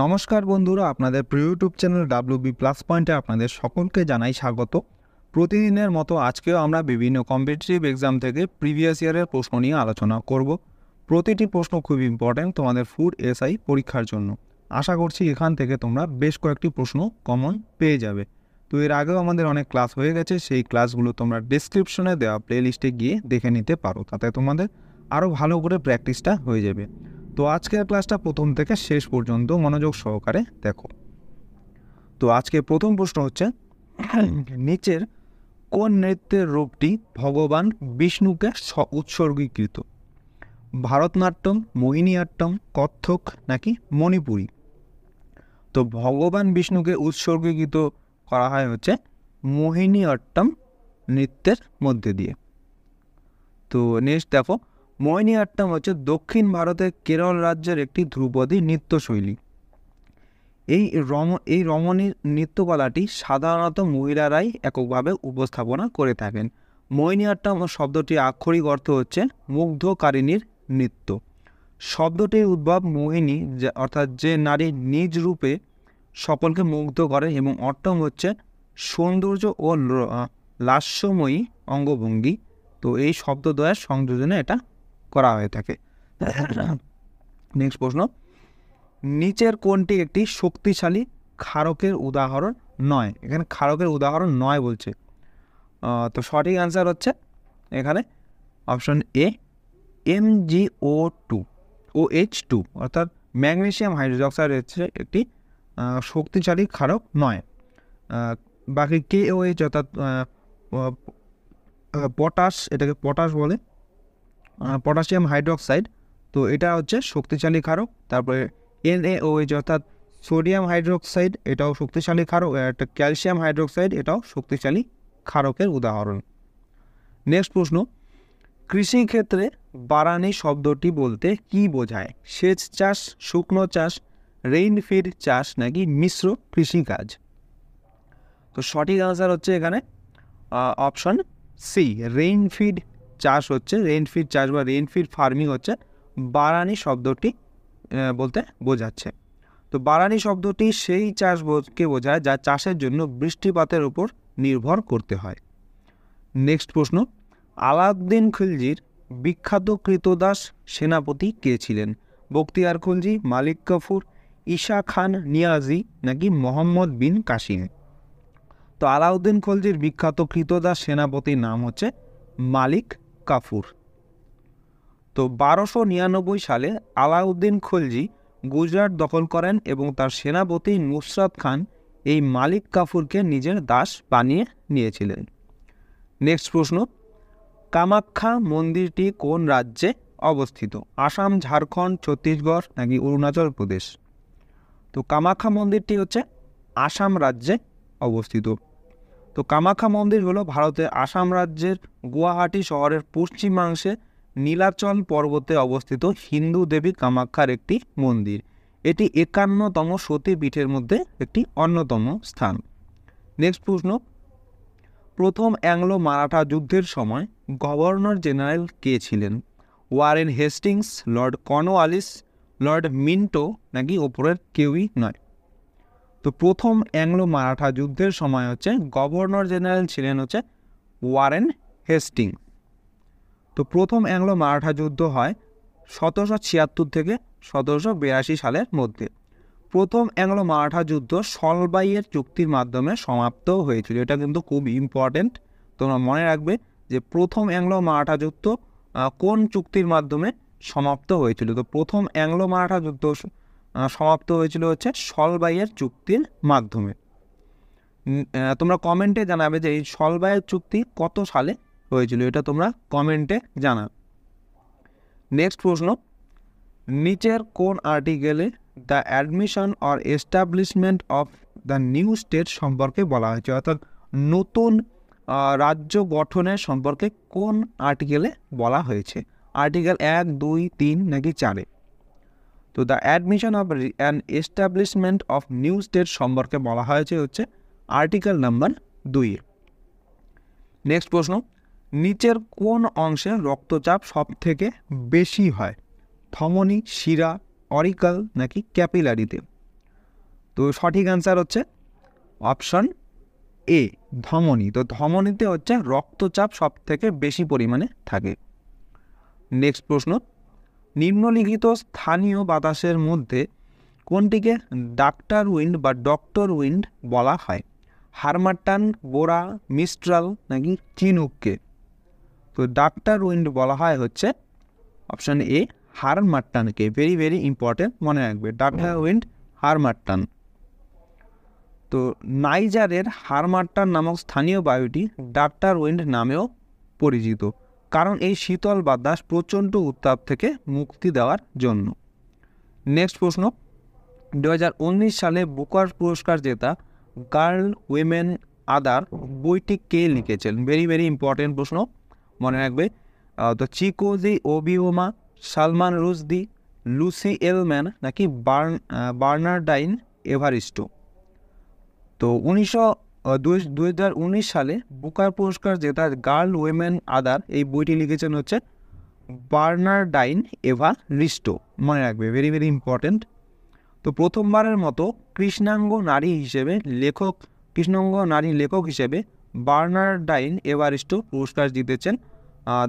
নমস্কার বন্ধুরা, আপনাদের প্রিয় ইউটিউব চ্যানেল WB প্লাস পয়েন্টে আপনাদের সকলকে জানাই স্বাগত। প্রতিদিনের মতো আজকেও আমরা বিভিন্ন কম্পিটিটিভ এক্সাম থেকে প্রিভিয়াস ইয়ারের প্রশ্ন নিয়ে আলোচনা করব। প্রতিটি প্রশ্ন খুব ইম্পর্ট্যান্ট তোমাদের ফুড এসআই পরীক্ষার জন্য। আশা করছি এখান থেকে তোমরা বেশ কয়েকটি প্রশ্ন কমন পেয়ে যাবে। তো এর আগেও আমাদের অনেক ক্লাস হয়ে গেছে, সেই ক্লাসগুলো তোমরা ডিসক্রিপশনে দেওয়া প্লেলিস্টে গিয়ে দেখে নিতে পারো, তাতে তোমাদের আরও ভালো করে প্র্যাকটিসটা হয়ে যাবে। তো আজকের ক্লাসটা প্রথম থেকে শেষ পর্যন্ত মনোযোগ সহকারে দেখো। তো আজকে প্রথম প্রশ্ন হচ্ছে, নিচের কোন নৃত্যের রূপটি ভগবান বিষ্ণুকে উৎসর্গীকৃত? ভারতনাট্যম, মোহিনীআট্যম, কত্থক নাকি মণিপুরী? তো ভগবান বিষ্ণুকে উৎসর্গীকৃত করা হয় হচ্ছে মোহিনীআট্যম নৃত্যের মধ্যে দিয়ে। তো নেক্সট দেখো, মোহিনীআট্যম হচ্ছে দক্ষিণ ভারতের কেরল রাজ্যের একটি ধ্রুপদী নৃত্যশৈলী। এই রমণীর নৃত্যকলাটি সাধারণত মহিলারাই এককভাবে উপস্থাপনা করে থাকেন। মোহিনীআট্যম শব্দটির আক্ষরিক অর্থ হচ্ছে মুগ্ধকারিণীর নৃত্য। শব্দটির উদ্ভব মোহিনী, অর্থাৎ যে নারী নিজ রূপে সকলকে মুগ্ধ করে, এবং অট্টম হচ্ছে সৌন্দর্য ও লাস্যময়ী অঙ্গভঙ্গি। তো এই শব্দদ্বয়ের সংযোজনে এটা করা হয়ে থাকে। নেক্সট প্রশ্ন, নিচের কোনটি একটি শক্তিশালী ক্ষারকের উদাহরণ নয়? এখানে ক্ষারকের উদাহরণ নয় বলছে। তো সঠিক অ্যান্সার হচ্ছে এখানে অপশন এ, MgO2 OH2, অর্থাৎ ম্যাগনেসিয়াম হাইড্রোক্সাইড হচ্ছে একটি শক্তিশালী ক্ষারক নয়। বাকি KOH অর্থাৎ পটাশ, এটাকে পটাশ বলে, পটাশিয়াম হাইড্রোক্সাইড, তো এটা হচ্ছে শক্তিশালী ক্ষারক। তারপরে NaOH অর্থাৎ সোডিয়াম হাইড্রোক্সাইড, এটাও শক্তিশালী ক্ষারক। একটা ক্যালসিয়াম হাইড্রোক্সাইড, এটাও শক্তিশালী ক্ষারকের উদাহরণ। নেক্সট প্রশ্ন, কৃষিক্ষেত্রে বারানি শব্দটি বলতে কি বোঝায়? সেচ চাষ, শুকনো চাষ, রেইনফিড চাষ নাকি মিশ্র কৃষিকাজ? তো সঠিক আনসার হচ্ছে এখানে অপশন সি, রেইনফিড চাষ হচ্ছে, রেইনফিড চাষ বা রেইনফিড ফার্মিং হচ্ছে বারানি শব্দটি বলতে বোঝাচ্ছে। তো বারানি শব্দটি সেই চাষকে বোঝায় যা চাষের জন্য বৃষ্টিপাতের উপর নির্ভর করতে হয়। নেক্সট প্রশ্ন, আলাউদ্দিন খিলজির বিখ্যাত কৃতদাস সেনাপতি কে ছিলেন? বখতিয়ার খিলজি, মালিক কাফুর, ঈশা খান নিয়াজি নাকি মোহাম্মদ বিন কাসিম? তো আলাউদ্দিন খিলজির বিখ্যাত কৃতদাস সেনাপতির নাম হচ্ছে মালিক কাফুর। তো 1299 সালে আলাউদ্দিন খিলজি গুজরাট দখল করেন এবং তার সেনাপতি নুসরাত খান এই মালিক কাফুরকে নিজের দাস বানিয়ে নিয়েছিলেন। নেক্সট প্রশ্ন, কামাখ্যা মন্দিরটি কোন রাজ্যে অবস্থিত? আসাম, ঝাড়খণ্ড, ছত্তিশগড় নাকি অরুণাচল প্রদেশ? তো কামাখ্যা মন্দিরটি হচ্ছে আসাম রাজ্যে অবস্থিত। তো কামাখ্যা মন্দির হলো ভারতের আসাম রাজ্যের গুয়াহাটি শহরের পশ্চিমাংশে নীলাচল পর্বতে অবস্থিত হিন্দু দেবী কামাখ্যার একটি মন্দির। এটি 51তম সতীপীঠের মধ্যে একটি অন্যতম স্থান। নেক্সট প্রশ্ন, প্রথম অ্যাংলো মারাঠা যুদ্ধের সময় গভর্নর জেনারেল কে ছিলেন? Warren Hastings, Lord Cornwallis, Lord Minto নাকি ওপরের কেউই নয়? তো প্রথম অ্যাংলো মারাঠা যুদ্ধের সময় হচ্ছে গভর্নর জেনারেল ছিলেন হচ্ছে ওয়ারেন হেস্টিং। তো প্রথম অ্যাংলো মারাঠা যুদ্ধ হয় 1776 থেকে 1782 সালের মধ্যে। প্রথম অ্যাংলো মারাঠা যুদ্ধ সলবাইয়ের চুক্তির মাধ্যমে সমাপ্ত হয়েছিল। এটা কিন্তু খুব ইম্পর্টেন্ট, তোমরা মনে রাখবে যে প্রথম অ্যাংলো মারাঠা যুদ্ধ কোন চুক্তির মাধ্যমে সমাপ্ত হয়েছিল। তো প্রথম অ্যাংলো মারাঠা যুদ্ধ সমাপ্ত হয়েছিল হচ্ছে সলবাইয়ের চুক্তির মাধ্যমে। তোমরা কমেন্টে জানাবে যে এই সলবাইয়ের চুক্তি কত সালে হয়েছিল, এটা তোমরা কমেন্টে জানাবে। নেক্সট প্রশ্ন, নিচের কোন আর্টিকেলে the admission or establishment of the new state সম্পর্কে বলা হয়েছে? অর্থাৎ নতুন রাজ্য গঠনের সম্পর্কে কোন আর্টিকেলে বলা হয়েছে? আর্টিকেল 1, 2, 3 নাকি 4? তো the admission of and establishment of new state সম্পর্কে বলা হয়েছে হচ্ছে আর্টিকেল নাম্বার 2। নেক্সট প্রশ্ন, নিচের কোন অংশে রক্তচাপ সব থেকে বেশি হয়? ধমনী, শিরা, অরিকাল নাকি ক্যাপিলারিতে? তো সঠিক অ্যান্সার হচ্ছে অপশন এ, ধমনী। তো ধমনীতে হচ্ছে রক্তচাপ সব থেকে বেশি পরিমাণে থাকে। নেক্সট প্রশ্ন, নিম্নলিখিত স্থানীয় বাতাসের মধ্যে কোনটিকে ডাক্তার উইন্ড বা ডক্টর উইন্ড বলা হয়? হারমাট্টান, বোরা, মিস্ট্রাল নাকি চিনুককে? তো ডাক্তার উইন্ড বলা হয় হচ্ছে অপশন এ, হারমাট্টানকে। ভেরি ভেরি ইম্পর্টেন্ট, মনে রাখবে, ডাক্তার উইন্ড, হারমাট্টান। তো নাইজারের হারমাট্টান নামক স্থানীয় বায়ুটি ডাক্তার উইন্ড নামেও পরিচিত, কারণ এই শীতল বাতাস প্রচণ্ড উত্তাপ থেকে মুক্তি দেওয়ার জন্য। নেক্সট প্রশ্ন, 2019 সালে বুকার পুরস্কার জেতা গার্ল, উইমেন, আদার বইটি কে লিখেছেন? ভেরি ভেরি ইম্পর্টেন্ট প্রশ্ন, মনে রাখবে। তো চিকোজি ওবিওমা, সালমান রুশদি, লুসি এলম্যান নাকি বার্নার্ডাইন এভারিস্টো? তো 2019 সালে বুকার পুরস্কার জেতা গার্ল, উইমেন, আদার এই বইটি লিখেছেন হচ্ছে বার্নার্ডাইন এভারিস্টো, মনে রাখবে, ভেরি ভেরি ইম্পর্টেন্ট। তো প্রথমবারের মতো কৃষ্ণাঙ্গ নারী লেখক হিসেবে বার্নার্ডাইন এভারিস্টো পুরস্কার জিতেছেন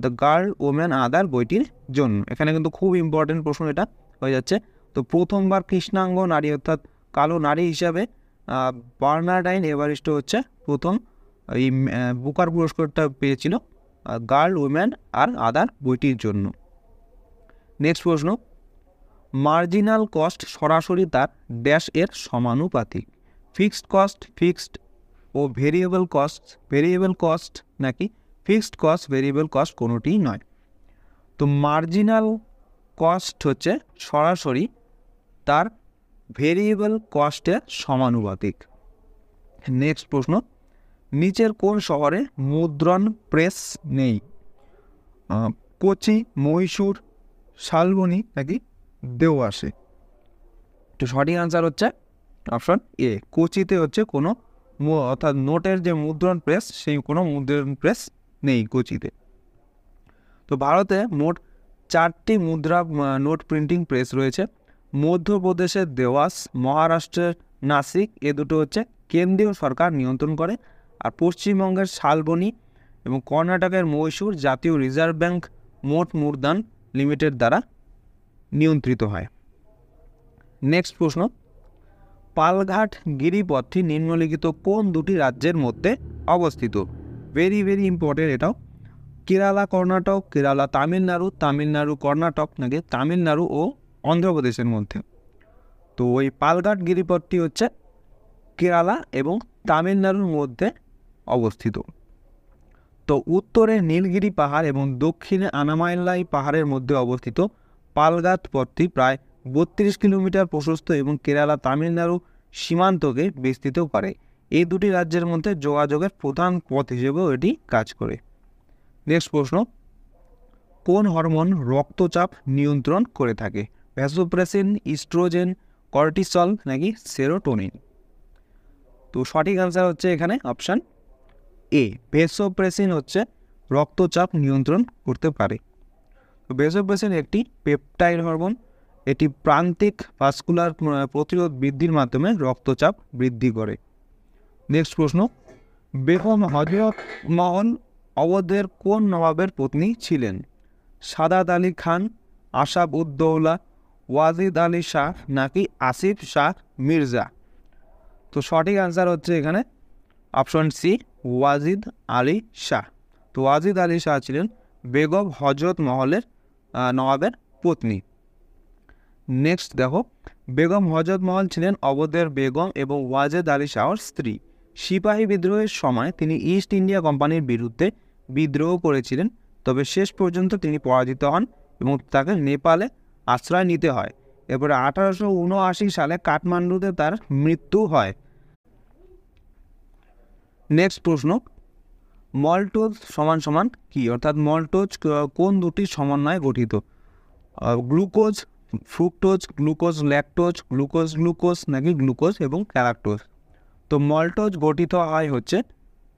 দ্য গার্ল, ওমেন, আদার বইটির জন্য। এখানে কিন্তু খুব ইম্পর্টেন্ট প্রশ্ন এটা হয়ে যাচ্ছে। তো প্রথমবার কৃষ্ণাঙ্গ নারী অর্থাৎ কালো নারী হিসাবে বার্নার্ডাইন এভারিস্টো হচ্ছে প্রথম এই বুকার পুরস্কারটা পেয়েছিল গার্ল, উইমেন আর আদার বইটির জন্য। নেক্সট প্রশ্ন, মার্জিনাল কস্ট সরাসরি তার ড্যাশ এর সমানুপাতিক? ফিক্সড কস্ট, ফিক্সড ও ভেরিয়েবল কস্ট নাকি ফিক্সড কস্ট, ভেরিয়েবল কস্ট কোনোটিই নয়? তো মার্জিনাল কস্ট হচ্ছে সরাসরি তার ভেরিয়েবল কস্টের সমানুপাতিক। নেক্সট প্রশ্ন, নিচের কোন শহরে মুদ্রণ প্রেস নেই? কোচি, মহীশূর, শালবনী নাকি দেওয়াশে? তো সঠিক আনসার হচ্ছে অপশন এ, কোচিতে হচ্ছে কোনো অর্থাৎ নোটের যে মুদ্রণ প্রেস, সেই কোনো মুদ্রণ প্রেস নেই কোচিতে। তো ভারতে মোট 4টি মুদ্রা নোট প্রিন্টিং প্রেস রয়েছে। মধ্যপ্রদেশের দেওয়াস, মহারাষ্ট্রের নাসিক, এ দুটো হচ্ছে কেন্দ্রীয় সরকার নিয়ন্ত্রণ করে। আর পশ্চিমবঙ্গের শালবনী এবং কর্ণাটকের মহীশূর জাতীয় রিজার্ভ ব্যাংক মোট মুদ্রণ লিমিটেড দ্বারা নিয়ন্ত্রিত হয়। নেক্সট প্রশ্ন, পালঘাট গিরিপথটি নিম্নলিখিত কোন দুটি রাজ্যের মধ্যে অবস্থিত? ভেরি ভেরি ইম্পর্টেন্ট এটাও। কেরালা কর্ণাটক, কেরালা তামিলনাড়ু, তামিলনাড়ু কর্ণাটক নাকি তামিলনাড়ু ও অন্ধ্রপ্রদেশের মধ্যে? তো ওই পালঘাট গিরিপথটি হচ্ছে কেরালা এবং তামিলনাড়ুর মধ্যে অবস্থিত। তো উত্তরে নীলগিরি পাহাড় এবং দক্ষিণে আনামাইলাই পাহাড়ের মধ্যে অবস্থিত পালঘাট পথটি প্রায় 32 কিলোমিটার প্রশস্ত এবং কেরালা তামিলনাড়ু সীমান্তকে বিস্তৃত করে। এই দুটি রাজ্যের মধ্যে যোগাযোগের প্রধান পথ হিসেবেও এটি কাজ করে। নেক্সট প্রশ্ন, কোন হরমোন রক্তচাপ নিয়ন্ত্রণ করে থাকে? ভ্যাসোপ্রেসিন, ইস্ট্রোজেন, কর্টিসল নাকি সেরোটোনিন? তো সঠিক আনসার হচ্ছে এখানে অপশান এ, ভ্যাসোপ্রেসিন হচ্ছে রক্তচাপ নিয়ন্ত্রণ করতে পারে। তো ভ্যাসোপ্রেসিন একটি পেপটাইড হরমোন, এটি প্রান্তিক ভাস্কুলার প্রতিরোধ বৃদ্ধির মাধ্যমে রক্তচাপ বৃদ্ধি করে। নেক্সট প্রশ্ন, বেগম হজরত মহল অবধের কোন নবাবের পত্নী ছিলেন? সাদাত আলী খান, আসাব উদ্দৌলা, ওয়াজিদ আলী শাহ নাকি আসিফ শাহ মির্জা? তো সঠিক আনসার হচ্ছে এখানে অপশন সি, ওয়াজিদ আলী শাহ। তো ওয়াজিদ আলী শাহ ছিলেন বেগম হজরত মহলের নবাবের পত্নী। নেক্সট দেখো, বেগম হজরত মহল ছিলেন অবধের বেগম এবং ওয়াজিদ আলী শাহর স্ত্রী। সিপাহী বিদ্রোহের সময় তিনি ইস্ট ইন্ডিয়া কোম্পানির বিরুদ্ধে বিদ্রোহ করেছিলেন, তবে শেষ পর্যন্ত তিনি পরাজিত হন এবং তাকে নেপালে আশ্রয় নিতে হয়। এরপরে 1879 সালে কাঠমান্ডুতে তার মৃত্যু হয়। নেক্সট প্রশ্ন, মল্টোজ সমান সমান কি? অর্থাৎ মল্টোজ কোন দুটি সমন্বয়ে গঠিত? Glucose, fructose, glucose lactose, glucose নাকি গ্লুকোজ এবং গ্যালাক্টোজ? তো মল্টোজ গঠিত হয় হচ্ছে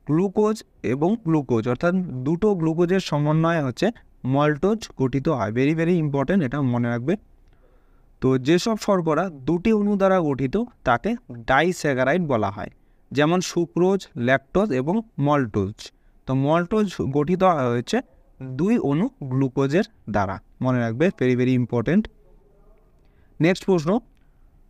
গ্লুকোজ এবং গ্লুকোজ, অর্থাৎ দুটো গ্লুকোজের সমন্বয়ে হচ্ছে মল্টোজ গঠিত হয়। ভেরি ভেরি ইম্পর্টেন্ট, এটা মনে রাখবে। তো যেসব শর্করা দুটি অণু দ্বারা গঠিত তাকে ডাইস্যাকারাইড বলা হয়, যেমন সুক্রোজ, ল্যাকটোজ এবং মল্টোজ। তো মল্টোজ গঠিত হয়েছে দুই অণু গ্লুকোজের দ্বারা, মনে রাখবে, ভেরি ভেরি ইম্পর্টেন্ট। নেক্সট প্রশ্ন,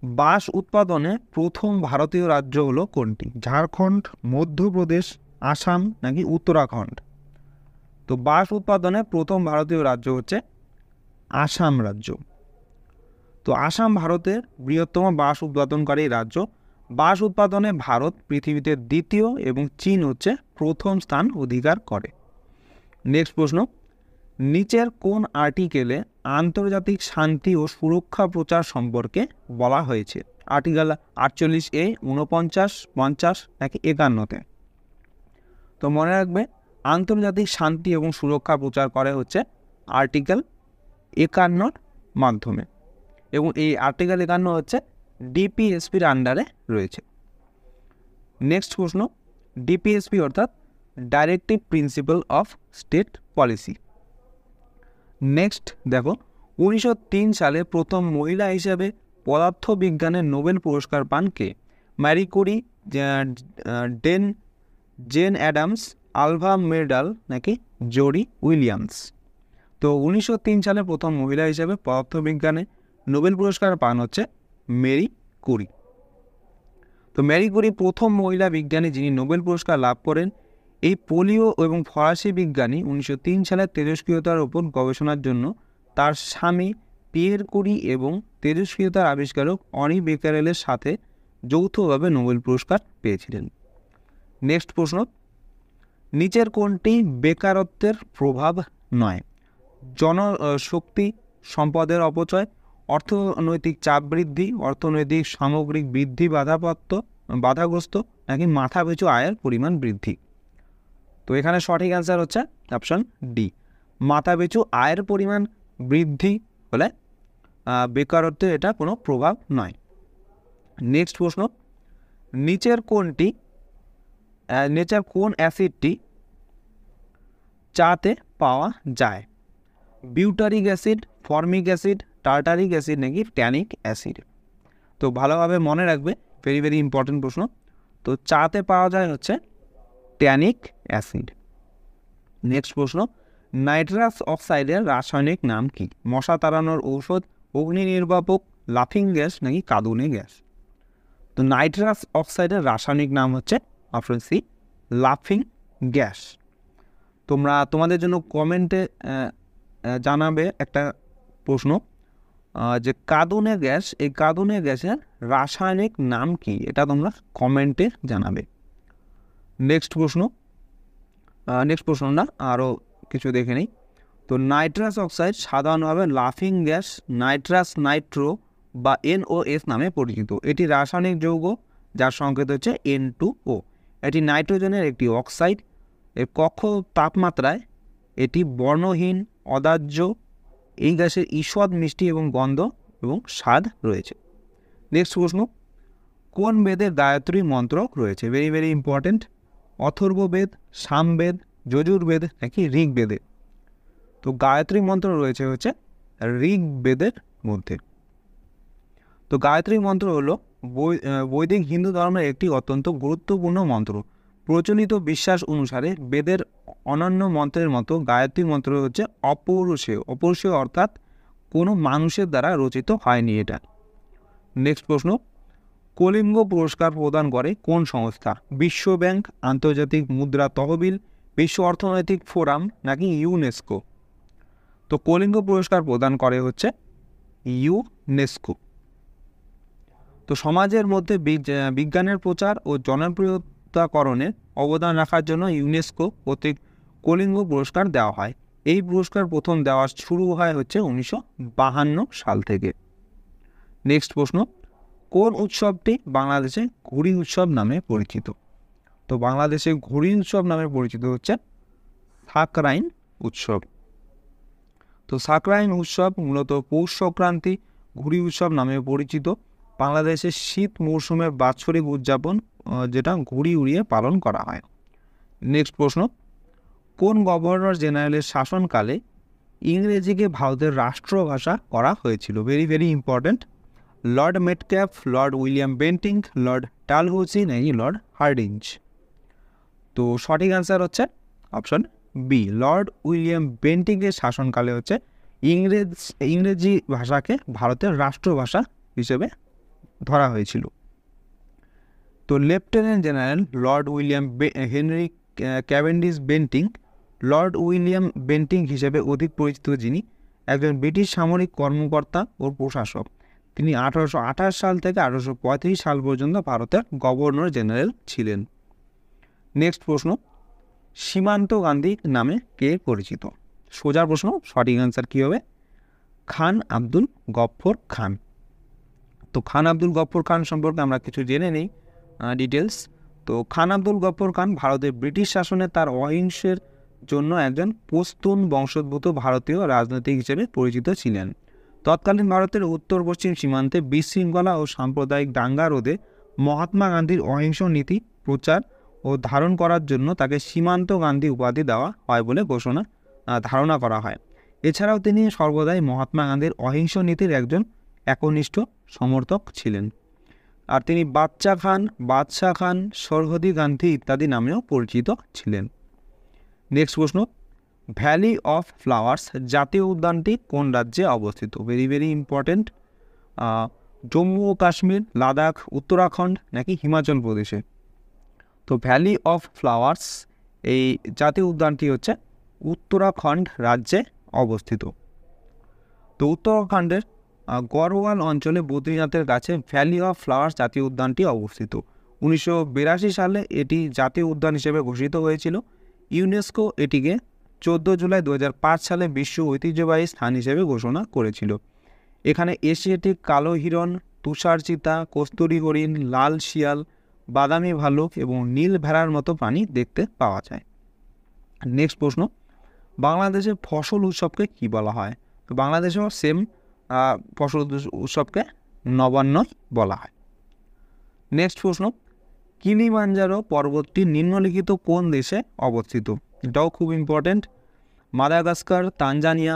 বাঁশ উৎপাদনে প্রথম ভারতীয় রাজ্য হলো কোনটি? ঝাড়খণ্ড, মধ্যপ্রদেশ, আসাম নাকি উত্তরাখণ্ড? তো বাঁশ উৎপাদনে প্রথম ভারতীয় রাজ্য হচ্ছে আসাম রাজ্য। তো আসাম ভারতের বৃহত্তম বাঁশ উৎপাদনকারী রাজ্য। বাঁশ উৎপাদনে ভারত পৃথিবীতে দ্বিতীয় এবং চীন হচ্ছে প্রথম স্থান অধিকার করে। নেক্সট প্রশ্ন, নিচের কোন আর্টিকেলে আন্তর্জাতিক শান্তি ও সুরক্ষা প্রচার সম্পর্কে বলা হয়েছে? আর্টিকেল 48A, 49, 50 নাকি 51-তে? তো মনে রাখবে, আন্তর্জাতিক শান্তি এবং সুরক্ষা প্রচার করে হচ্ছে আর্টিকেল 51 মাধ্যমে, এবং এই আর্টিকেল 51 হচ্ছে ডিপিএসপির আন্ডারে রয়েছে। নেক্সট প্রশ্ন, ডিপিএসপি অর্থাৎ directive principle of state policy. Next দেখো, 1903 সালে প্রথম মহিলা হিসেবে পদার্থবিজ্ঞানের নোবেল পুরস্কার পান কে? Marie Curie, Jane Addams, Alva Myrdal নাকি জোরি উইলিয়ামস? তো 1903 সালে প্রথম মহিলা হিসেবে পদার্থবিজ্ঞানে নোবেল পুরস্কার পান হচ্ছে মেরি কুরি। তো মেরি কুরি প্রথম মহিলা বিজ্ঞানী যিনি নোবেল পুরস্কার লাভ করেন। এই পোলিও এবং ফরাসি বিজ্ঞানী 1903 সালে তেজস্ক্রিয়তার উপর গবেষণার জন্য তার স্বামী পিয়ের কুরি এবং তেজস্ক্রিয়তার আবিষ্কারক অনি বেকারেলের সাথে যৌথভাবে নোবেল পুরস্কার পেয়েছিলেন। নেক্সট প্রশ্ন, নিচের কোনটি বেকারত্বের প্রভাব নয়? জনশক্তি, সম্পদের অপচয়, অর্থনৈতিক চাপ বৃদ্ধি, অর্থনৈতিক সামগ্রিক বৃদ্ধি বাধাগ্রস্ত নাকি মাথাপিছু আয়ের পরিমাণ বৃদ্ধি? তো এখানে সঠিক অ্যান্সার হচ্ছে অপশন ডি, মাথাপিছু আয়ের পরিমাণ বৃদ্ধি হলে বেকারত্বের এটা কোনো প্রভাব নয়। নেক্সট প্রশ্ন, নিচের কোন অ্যাসিডটি চাতে পাওয়া যায়? Butyric acid, formic acid, tartaric acid নাকি ট্যানিক অ্যাসিড? তো ভালোভাবে মনে রাখবে, ভেরি ভেরি ইম্পর্টেন্ট প্রশ্ন। তো চাতে পাওয়া যায় হচ্ছে ট্যানিক অ্যাসিড। নেক্সট প্রশ্ন, নাইট্রাস অক্সাইডের রাসায়নিক নাম কি? মশা তাড়ানোর ঔষধ, অগ্নি নির্বাপক, লাফিং গ্যাস নাকি কাঁদুনে গ্যাস? তো নাইট্রাস অক্সাইডের রাসায়নিক নাম হচ্ছে অপশন সি, লাফিং গ্যাস। তোমাদের জন্য কমেন্টে জানাবে একটা প্রশ্ন, যে কাঁদুনে গ্যাস, এই কাঁদুনে গ্যাসের রাসায়নিক নাম কি? এটা তোমরা কমেন্টে জানাবে। নেক্সট প্রশ্ন না, আরও কিছু দেখে নিই। তো নাইট্রাস অক্সাইড সাধারণভাবে লাফিং গ্যাস, নাইট্রাস নাইট্রো বা NOS নামে পরিচিত। এটি রাসায়নিক যৌগ যার সংকেত হচ্ছে N2O। এটি নাইট্রোজেনের একটি অক্সাইড। এর কক্ষ তাপমাত্রায় এটি বর্ণহীন, অদাহ্য। এই গ্যাসের ঈষৎ মিষ্টি এবং গন্ধ এবং স্বাদ রয়েছে। নেক্সট প্রশ্ন, কোন বেদের গায়ত্রী মন্ত্র রয়েছে? Very very important. Atharvaveda, Samaveda, Yajurveda নাকি ঋগ্বেদে? তো গায়ত্রী মন্ত্র রয়েছে হচ্ছে ঋগ্বেদের মধ্যে। তো গায়ত্রী মন্ত্র হলো বৈদিক হিন্দু ধর্মের একটি অত্যন্ত গুরুত্বপূর্ণ মন্ত্র। প্রচলিত বিশ্বাস অনুসারে বেদের অনন্য মন্ত্রের মতো গায়ত্রী মন্ত্র হচ্ছে অপৌরুষেয়, অর্থাৎ কোনো মানুষের দ্বারা রচিত হয়নি এটা। নেক্সট প্রশ্ন, কলিঙ্গ পুরস্কার প্রদান করে কোন সংস্থা? বিশ্ব ব্যাংক, আন্তর্জাতিক মুদ্রা তহবিল, বিশ্ব অর্থনৈতিক ফোরাম নাকি ইউনেস্কো? তো কলিঙ্গ পুরস্কার প্রদান করে হচ্ছে ইউনেস্কো। তো সমাজের মধ্যে বিজ্ঞানের প্রচার ও জনপ্রিয়তাকরণে অবদান রাখার জন্য ইউনেস্কো কর্তৃক কলিঙ্গ পুরস্কার দেওয়া হয়। এই পুরস্কার প্রথম দেওয়া শুরু হয় হচ্ছে 1952 সাল থেকে। নেক্সট প্রশ্ন, কোন উৎসবটি বাংলাদেশে ঘুড়ি উৎসব নামে পরিচিত? তো বাংলাদেশে ঘুড়ি উৎসব নামে পরিচিত হচ্ছে সাকরাইন উৎসব। তো সাকরাইন উৎসব মূলত পৌষ সংক্রান্তি ঘুড়ি উৎসব নামে পরিচিত। বাংলাদেশের শীত মৌসুমের বাৎসরিক উদযাপন যেটা ঘুড়ি উড়িয়ে পালন করা হয়। নেক্সট প্রশ্ন, কোন গভর্নর জেনারেলের শাসনকালে ইংরেজিকে ভারতের রাষ্ট্রভাষা করা হয়েছিল? Very very important. Lord Metcalfe, Lord William Bentinck, Lord Dalhousie নাকি লর্ড হার্ডিঞ্জ? তো সঠিক অ্যান্সার হচ্ছে অপশন বি, লর্ড উইলিয়াম বেন্টিংয়ের শাসনকালে হচ্ছে ইংরেজি ভাষাকে ভারতের রাষ্ট্রভাষা হিসেবে ধরা হয়েছিল। তো lieutenant general Lord William Henry Cavendish Bentinck, Lord William Bentinck হিসেবে অধিক পরিচিত, যিনি একজন ব্রিটিশ সামরিক কর্মকর্তা ও প্রশাসক। তিনি 1828 সাল থেকে 1835 সাল পর্যন্ত ভারতের গভর্নর জেনারেল ছিলেন। নেক্সট প্রশ্ন, সীমান্ত গান্ধী নামে কে পরিচিত? সোজা প্রশ্ন, সঠিক অ্যান্সার কী হবে? খান আব্দুল গফ্ফর খান। তো খান আব্দুল গফ্ফর খান সম্পর্কে আমরা কিছু জেনে নিই ডিটেলস। তো খান আব্দুল গফ্ফর খান ভারতের ব্রিটিশ শাসনে তার অহিংসের জন্য একজন পশতুন বংশোদ্ভূত ভারতীয় রাজনীতিক হিসেবে পরিচিত ছিলেন। তৎকালীন ভারতের উত্তর পশ্চিম সীমান্তে বিশৃঙ্খলা ও সাম্প্রদায়িক দাঙ্গা রোধে মহাত্মা গান্ধীর অহিংস নীতি প্রচার ও ধারণ করার জন্য তাকে সীমান্ত গান্ধী উপাধি দেওয়া হয় বলে ধারণা করা হয়। এছাড়াও তিনি সর্বদাই মহাত্মা গান্ধীর অহিংস নীতির একজন একনিষ্ঠ সমর্থক ছিলেন। আর তিনি বাদশাহ খান, সরহদি গান্ধী ইত্যাদি নামেও পরিচিত ছিলেন। নেক্সট প্রশ্ন, ভ্যালি অফ ফ্লাওয়ার্স জাতীয় উদ্যানটি কোন রাজ্যে অবস্থিত? Very very important. জম্মু ও কাশ্মীর, লাদাখ, উত্তরাখণ্ড নাকি হিমাচল প্রদেশে? তো ভ্যালি অফ ফ্লাওয়ার্স এই জাতীয় উদ্যানটি হচ্ছে উত্তরাখণ্ড রাজ্যে অবস্থিত। তো উত্তরাখণ্ডের গড়ওয়াল অঞ্চলে বদ্রীনাথের কাছে ভ্যালি অফ ফ্লাওয়ার্স জাতীয় উদ্যানটি অবস্থিত। 1982 সালে এটি জাতীয় উদ্যান হিসেবে ঘোষিত হয়েছিল। ইউনেস্কো এটিকে 14 জুলাই 2005 সালে বিশ্ব ঐতিহ্যবাহী স্থান হিসেবে ঘোষণা করেছিল। এখানে এশিয়াটিক কালো হিরণ, তুষার চিতা, কস্তুরী হরিণ, লাল শিয়াল, বাদামি ভালুক এবং নীল ভেড়ার মতো প্রাণী দেখতে পাওয়া যায়। নেক্সট প্রশ্ন, বাংলাদেশের ফসল উৎসবকে কী বলা হয়? তো বাংলাদেশেও সেম ফসল উৎসবকে নবান্ন বলা হয়। নেক্সট প্রশ্ন, কিলিমাঞ্জারো পর্বতটি নিম্নলিখিত কোন দেশে অবস্থিত? এটাও খুব ইম্পর্টেন্ট। মাদাগাস্কার, তানজানিয়া,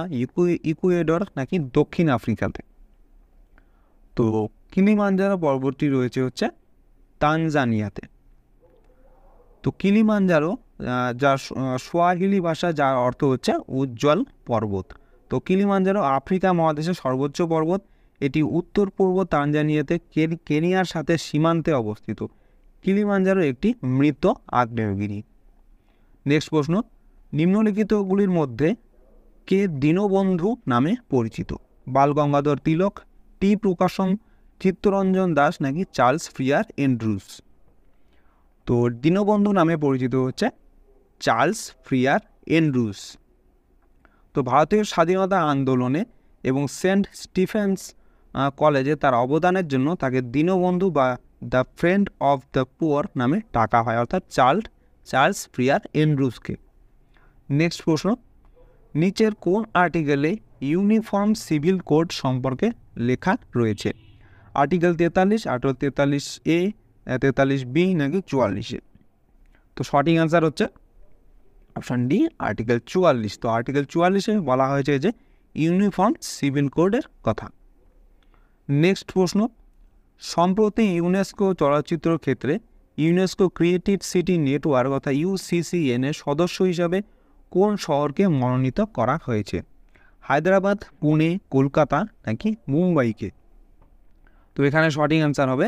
ইকুয়েডর নাকি দক্ষিণ আফ্রিকাতে? তো কিলিমাঞ্জারো পর্বতটি রয়েছে হচ্ছে তানজানিয়াতে। তো কিলিমাঞ্জারো যার সোয়াহিলি ভাষা, যার অর্থ হচ্ছে উজ্জ্বল পর্বত। তো কিলিমাঞ্জারো আফ্রিকা মহাদেশের সর্বোচ্চ পর্বত। এটি উত্তর পূর্ব তানজানিয়াতে কেনিয়ার সাথে সীমান্তে অবস্থিত। কিলিমাঞ্জারো একটি মৃত আগ্নেয়গিরি। নেক্সট প্রশ্ন, নিম্নলিখিতগুলির মধ্যে কে দীনবন্ধু নামে পরিচিত? বালগঙ্গাধর তিলক, টি প্রকাশম, চিত্তরঞ্জন দাস নাকি চার্লস ফ্রিয়ার এন্ড্রুস? তো দীনবন্ধু নামে পরিচিত হচ্ছে চার্লস ফ্রিয়ার এন্ড্রুস। তো ভারতীয় স্বাধীনতা আন্দোলনে এবং সেন্ট স্টিফেন্স কলেজে তার অবদানের জন্য তাকে দীনবন্ধু বা the friend of the poor নামে ডাকা হয়, অর্থাৎ চার্লস ফ্রিয়ার এন্ড্রুসকে। নেক্সট প্রশ্ন, নিচের কোন আর্টিকেলে ইউনিফর্ম সিভিল কোড সম্পর্কে লেখা রয়েছে? আর্টিকেল 43, আর্টিকেল 43A, 43B নাকি 44? তো সঠিক অ্যান্সার হচ্ছে অপশান ডি, আর্টিকেল 44। তো আর্টিকেল 44-এ বলা হয়েছে যে ইউনিফর্ম সিভিল কোডের কথা। নেক্সট প্রশ্ন, সম্প্রতি ইউনেস্কো চলচ্চিত্র ক্ষেত্রে ইউনেস্কো ক্রিয়েটিভ সিটি নেটওয়ার্ক অর্থাৎ UCCN এর সদস্য হিসাবে কোন শহরকে মনোনীত করা হয়েছে? হায়দ্রাবাদ, পুনে, কলকাতা নাকি মুম্বাইকে? তো এখানে সঠিক অ্যান্সার হবে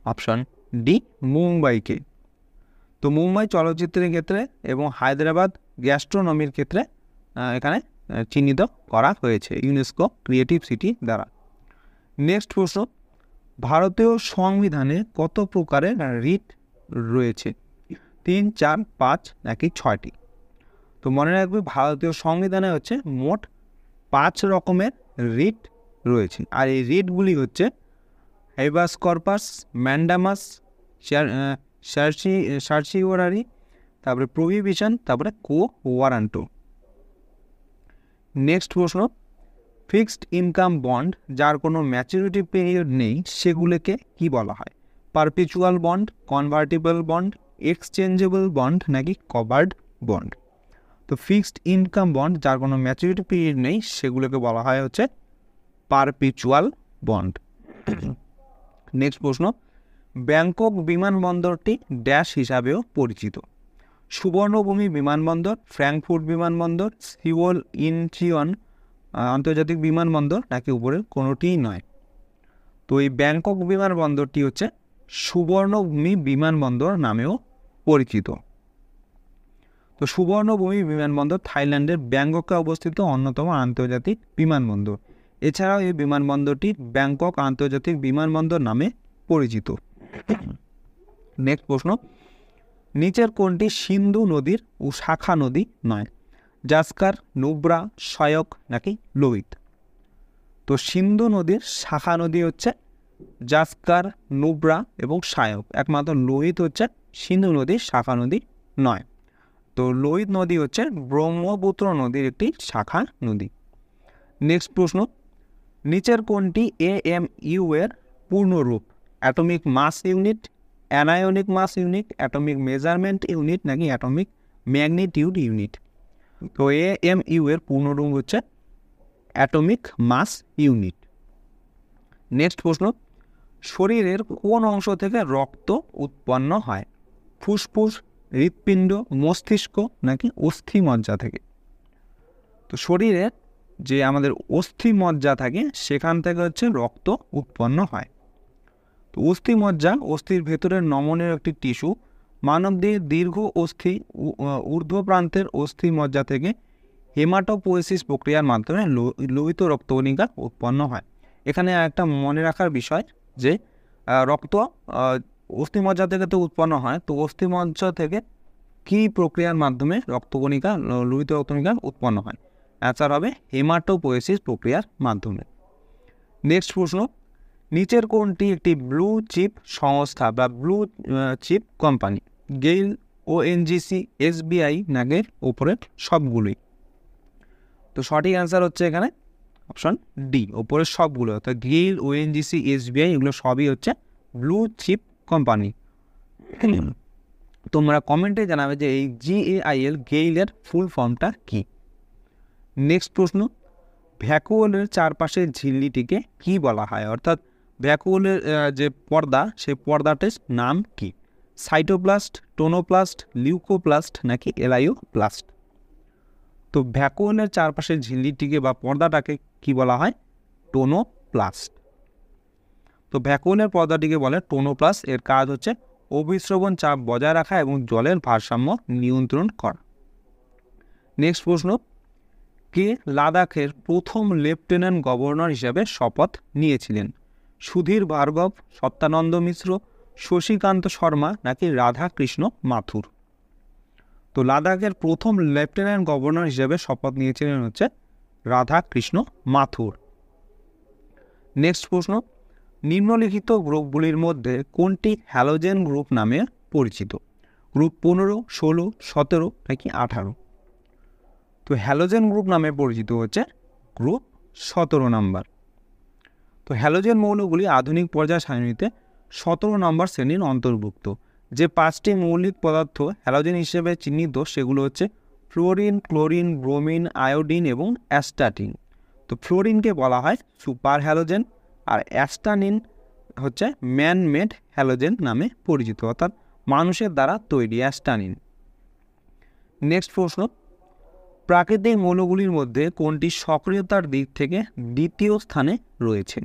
অপশান ডি, মুম্বাইকে। তো মুম্বাই চলচ্চিত্রের ক্ষেত্রে এবং হায়দ্রাবাদ গ্যাস্ট্রোনমির ক্ষেত্রে এখানে চিহ্নিত করা হয়েছে ইউনেস্কো ক্রিয়েটিভ সিটি দ্বারা। নেক্সট প্রশ্ন, ভারতীয় সংবিধানে কত প্রকারের রিট রয়েছে? 3, 4, 5 নাকি 6টি? তো মনে রাখবে ভারতীয় সংবিধানে হচ্ছে মোট 5 রকমের রিট রয়েছে। আর এই রিটগুলি হচ্ছে হেবাস কর্পাস, ম্যান্ডামাস, সার্চিওরারি, তারপরে প্রহিবিশন, তারপরে কো ওয়ারান্টো। নেক্সট প্রশ্ন, ফিক্সড ইনকাম বন্ড যার কোনো ম্যাচুরিটি পিরিয়ড নেই সেগুলোকে কি বলা হয়? Perpetual bond, convertible bond, exchangeable bond নাকি কভার্ড বন্ড? তো তো ফিক্সড ইনকাম বন্ড যার কোনো ম্যাচুরিটি পিরিয়ড নেই সেগুলোকে বলা হয় হচ্ছে পারপিচুয়াল বন্ড। নেক্সট প্রশ্ন, ব্যাংকক বিমানবন্দরটি ড্যাশ হিসাবেও পরিচিত? সুবর্ণভূমি বিমানবন্দর, ফ্র্যাঙ্কফুর্ট বিমানবন্দর, সিওল ইনচিয়ন আন্তর্জাতিক বিমানবন্দর, নাকি উপরের কোনোটিই নয়? তো এই ব্যাংকক বিমানবন্দরটি হচ্ছে সুবর্ণভূমি বিমানবন্দর নামেও পরিচিত। তো সুবর্ণভূমি বিমানবন্দর থাইল্যান্ডের ব্যাংককে অবস্থিত অন্যতম আন্তর্জাতিক বিমানবন্দর। এছাড়াও এই বিমানবন্দরটি ব্যাংকক আন্তর্জাতিক বিমানবন্দর নামে পরিচিত। নেক্সট প্রশ্ন, নিচের কোনটি সিন্ধু নদীর ও শাখা নদী নয়? জাস্কার, নুব্রা, সহায়ক, নাকি লোহিত? তো সিন্ধু নদীর শাখা নদী হচ্ছে জাস্কার, নুব্রা এবং সহায়ক। একমাত্র লোহিত হচ্ছে সিন্ধু নদীর শাখা নদী নয়। তো লোহিত নদী হচ্ছে ব্রহ্মপুত্র নদীর একটি শাখা নদী। নেক্সট প্রশ্ন, নিচের কোনটি AMU এর পূর্ণরূপ? Atomic mass unit, anionic mass unit, atomic measurement unit, নাকি অ্যাটমিক ম্যাগনিটিউড ইউনিট? তো AMU এর পূর্ণরূপ হচ্ছে অ্যাটমিক মাস ইউনিট। নেক্সট প্রশ্ন, শরীরের কোন অংশ থেকে রক্ত উৎপন্ন হয়? ফুসফুস, হৃৎপিণ্ড, মস্তিষ্ক, নাকি অস্থিমজ্জা থেকে? তো শরীরের যে আমাদের অস্থিমজ্জা থাকে সেখান থেকে হচ্ছে রক্ত উৎপন্ন হয়। তো অস্থিমজ্জা অস্থির ভেতরের নমনীয় একটি টিস্যু। মানবদেহের দীর্ঘ অস্থি ঊর্ধ্ব প্রান্তের অস্থিমজ্জা থেকে হেমাটোপোয়েসিস প্রক্রিয়ার মাধ্যমে লোহিত রক্তকণিকা উৎপন্ন হয়। এখানে একটা মনে রাখার বিষয় যে রক্ত অস্থিমজ্জা থেকে তো উৎপন্ন হয়, তো অস্থিমজ্জা থেকে কী প্রক্রিয়ার মাধ্যমে রক্তকণিকা লোহিত রক্তকণিকা উৎপন্ন হয়? অ্যান্সার হবে হেমাটোপোয়েসিস প্রক্রিয়ার মাধ্যমে। নেক্সট প্রশ্ন, নিচের কোনটি একটি ব্লু চিপ সংস্থা বা blue chip company? GAIL, ONGC, SBI, নাকি ওপরের সবগুলোই? তো সঠিক অ্যান্সার হচ্ছে এখানে অপশন ডি, ওপরের সবগুলো। অর্থাৎ গেইল, ONGC, SBI এগুলো সবই হচ্ছে ব্লু চিপ কোম্পানি। তোমরা কমেন্টে জানাবে যে এই GAIL গেইলের ফুল ফর্মটা কী। নেক্সট প্রশ্ন, ভ্যাকুওলের চারপাশের ঝিল্লিটিকে কি বলা হয়? অর্থাৎ ভ্যাকুওলের যে পর্দা সেই পর্দাটির নাম কি? সাইটোপ্লাস্ট, টোনোপ্লাস্ট, লিউকোপ্লাস্ট, নাকি এলাইওপ্লাস্ট? তো ভ্যাকুওলের চারপাশের ঝিল্লিটিকে বা পর্দাটাকে কি বলা হয়? টোনোপ্লাস্ট। তো ভ্যাকুওলের পর্দাটিকে বলে টোনোপ্লাস্ট। এর কাজ হচ্ছে অভিস্রবণ চাপ বজায় রাখা এবং জলের ভারসাম্য নিয়ন্ত্রণ করা। নেক্সট প্রশ্ন, কে লাদাখের প্রথম লেফটেন্যান্ট গভর্নর হিসেবে শপথ নিয়েছিলেন? সুধীর ভার্গব, সত্যানন্দ মিশ্র, শশীকান্ত শর্মা, নাকি রাধাকৃষ্ণ মাথুর? তো লাদাখের প্রথম লেফটেন্যান্ট গভর্নর হিসেবে শপথ নিয়েছিলেন হচ্ছে রাধাকৃষ্ণ মাথুর। নেক্সট প্রশ্ন, নিম্নলিখিত গ্রুপগুলির মধ্যে কোনটি হ্যালোজেন গ্রুপ নামে পরিচিত? গ্রুপ 15, 16, 17, নাকি 18? তো হ্যালোজেন গ্রুপ নামে পরিচিত হচ্ছে গ্রুপ 17 নাম্বার। তো হ্যালোজেন মৌলগুলি আধুনিক পর্যায় সারণীতে 17 নম্বর শ্রেণীর অন্তর্ভুক্ত। যে 5টি মৌলিক পদার্থ হ্যালোজেন হিসেবে চিহ্নিত সেগুলো হচ্ছে ফ্লোরিন, ক্লোরিন, ব্রোমিন, আয়োডিন এবং অ্যাস্টাটিন। তো ফ্লোরিনকে বলা হয় সুপার হ্যালোজেন, আর অ্যাস্টানিন হচ্ছে ম্যান মেড হ্যালোজেন নামে পরিচিত, অর্থাৎ মানুষের দ্বারা তৈরি অ্যাস্টানিন। নেক্সট প্রশ্ন, প্রাকৃতিক মৌলগুলির মধ্যে কোনটি সক্রিয়তার দিক থেকে দ্বিতীয় স্থানে রয়েছে?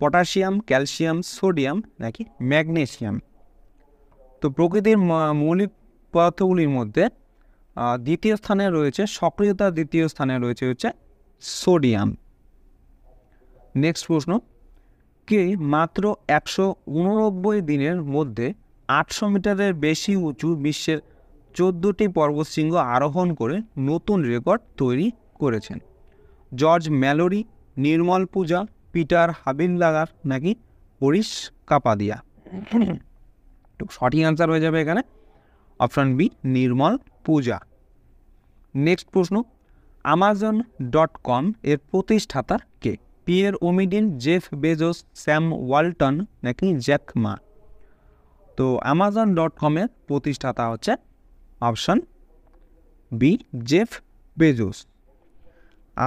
পটাশিয়াম, ক্যালসিয়াম, সোডিয়াম, নাকি ম্যাগনেসিয়াম? তো প্রকৃতির মৌলিক পদার্থগুলির মধ্যে দ্বিতীয় স্থানে রয়েছে, সক্রিয়তার দ্বিতীয় স্থানে রয়েছে হচ্ছে সোডিয়াম। নেক্সট প্রশ্ন, কে মাত্র 189 দিনের মধ্যে 800 মিটারের বেশি উঁচু বিশ্বের 14টি পর্বতশৃঙ্গ আরোহণ করে নতুন রেকর্ড তৈরি করেছেন? জর্জ ম্যালোরি, নির্মল পূজা, পিটার হাবিলদার, নাকি হরিশ কাপাদিয়া? তো সঠিক অ্যান্সার হয়ে যাবে এখানে option B, Nirmal Puja. Next প্রশ্ন, Amazon.com এর প্রতিষ্ঠাতা কে? Pierre Omidyar, Jeff Bezos, Sam Walton, নাকি জ্যাক মা? তো Amazon.com এর প্রতিষ্ঠাতা হচ্ছে অপশন বি জেফ বেজোস।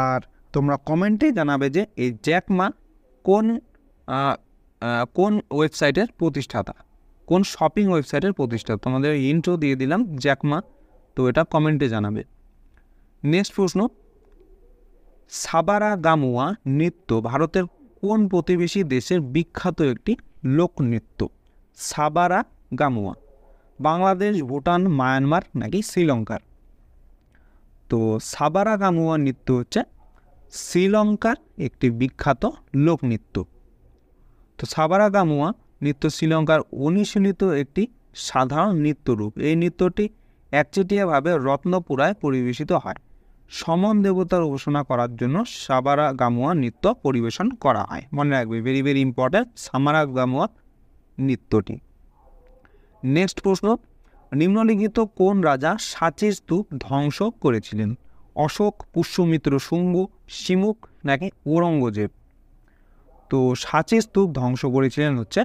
আর তোমরা কমেন্টে জানাবে যে এই জ্যাক মা কোন কোন ওয়েবসাইটের প্রতিষ্ঠাতা, কোন শপিং ওয়েবসাইটের প্রতিষ্ঠাতা। তোমাদের ইন্ট্রো দিয়ে দিলাম জ্যাক মা, তো এটা কমেন্টে জানাবে। নেক্সট প্রশ্ন, সাবারা গামুয়া নৃত্য ভারতের কোন প্রতিবেশী দেশের বিখ্যাত একটি লোকনৃত্য? সাবারা গামুয়া বাংলাদেশ, ভুটান, মায়ানমার নাকি শ্রীলঙ্কার? তো সাবারা গামুয়া নৃত্য হচ্ছে শ্রীলঙ্কার একটি বিখ্যাত লোকনৃত্য। তো সাবারা গামুয়া নৃত্য শ্রীলঙ্কার অনুশীলিত একটি সাধারণ নৃত্যরূপ। এই নৃত্যটি একচেটিয়াভাবে রত্নপুরায় পরিবেশিত হয়। সমন দেবতার উপাসনা করার জন্য সাবারা গামুয়া নৃত্য পরিবেশন করা হয়। মনে রাখবে, ভেরি ভেরি ইম্পর্ট্যান্ট সাবারা গামুয়া নৃত্যটি। নেক্সট প্রশ্ন, নিম্নলিখিত কোন রাজা সাঁচির স্তূপ ধ্বংস করেছিলেন? অশোক, পুষ্যমিত্র শুঙ্গ, শিমুক নাকি ঔরঙ্গজেব? তো সাঁচির স্তূপ ধ্বংস করেছিলেন হচ্ছে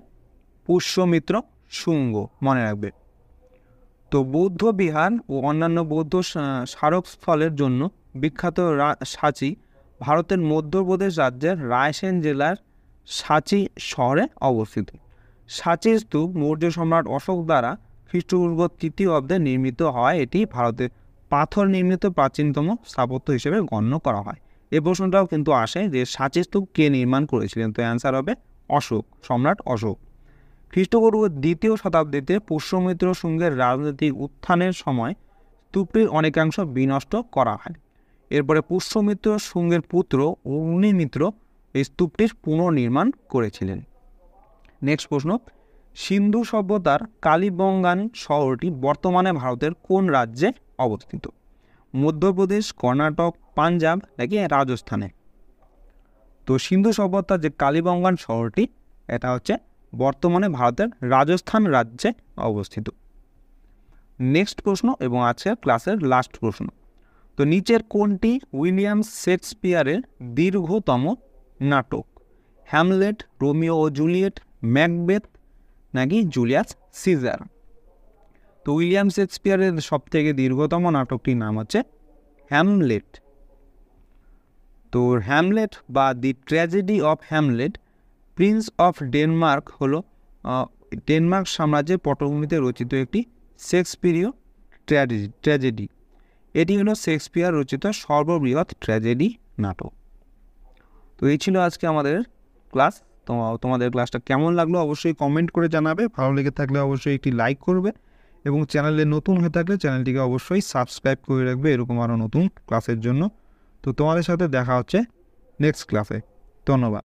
পুষ্যমিত্র শুঙ্গ, মনে রাখবে। তো বৌদ্ধ বিহার ও অন্যান্য বৌদ্ধ স্মারকস্থলের জন্য বিখ্যাত সাঁচি ভারতের মধ্যপ্রদেশ রাজ্যের রায়সেন জেলার সাঁচি শহরে অবস্থিত। সাঁচির স্তূপ মৌর্য সম্রাট অশোক দ্বারা খ্রিস্টপূর্ব 3য় অব্দে নির্মিত হয়। এটি ভারতের পাথর নির্মিত প্রাচীনতম স্থাপত্য হিসেবে গণ্য করা হয়। এই প্রশ্নটাও কিন্তু আসে যে সাঁচি স্তূপ কে নির্মাণ করেছিলেন? তো অ্যান্সার হবে অশোক, সম্রাট অশোক। খ্রিস্টপূর্ব 2য় শতাব্দীতে পুষ্যমিত্র শুঙ্গের রাজনৈতিক উত্থানের সময় স্তূপটির অনেকাংশ বিনষ্ট করা হয়। এরপরে পুষ্যমিত্র শুঙ্গের পুত্র অগ্নিমিত্র এই স্তূপটির পুনর্নির্মাণ করেছিলেন। নেক্সট প্রশ্ন, সিন্ধু সভ্যতার কালিবঙ্গান শহরটি বর্তমানে ভারতের কোন রাজ্যে অবস্থিত? মধ্যপ্রদেশ, কর্ণাটক, পাঞ্জাব নাকি রাজস্থানে? তো সিন্ধু সভ্যতার যে কালিবঙ্গান শহরটি, এটা হচ্ছে বর্তমানে ভারতের রাজস্থান রাজ্যে অবস্থিত। নেক্সট প্রশ্ন এবং আছে ক্লাসের লাস্ট প্রশ্ন। তো নিচের কোনটি উইলিয়াম শেক্সপিয়ারের দীর্ঘতম নাটক? হ্যামলেট, রোমিও ও জুলিয়েট, ম্যাকবেথ নাকি জুলিয়াস সিজার? তো উইলিয়াম শেক্সপিয়ারের সবথেকে দীর্ঘতম নাটকটির নাম হচ্ছে হ্যামলেট। তো হ্যামলেট বা the tragedy of Hamlet prince of Denmark হলো ডেনমার্ক সাম্রাজ্যের পটভূমিতে রচিত একটি শেক্সপিয়ারীয় ট্র্যাজেডি। এটি হলো শেক্সপিয়ার রচিত সর্ববৃহৎ ট্র্যাজেডি নাটক। তো এই ছিল আজকে আমাদের ক্লাস। তোমাদের ক্লাসটা কেমন লাগলো অবশ্যই কমেন্ট করে জানাবে। ভালো লেগে থাকলে অবশ্যই একটি লাইক করবে এবং চ্যানেলে নতুন হয়ে থাকলে চ্যানেলটিকে অবশ্যই সাবস্ক্রাইব করে রাখবে এরকম আরও নতুন ক্লাসের জন্য। তো তোমাদের সাথে দেখা হচ্ছে নেক্সট ক্লাসে। ধন্যবাদ।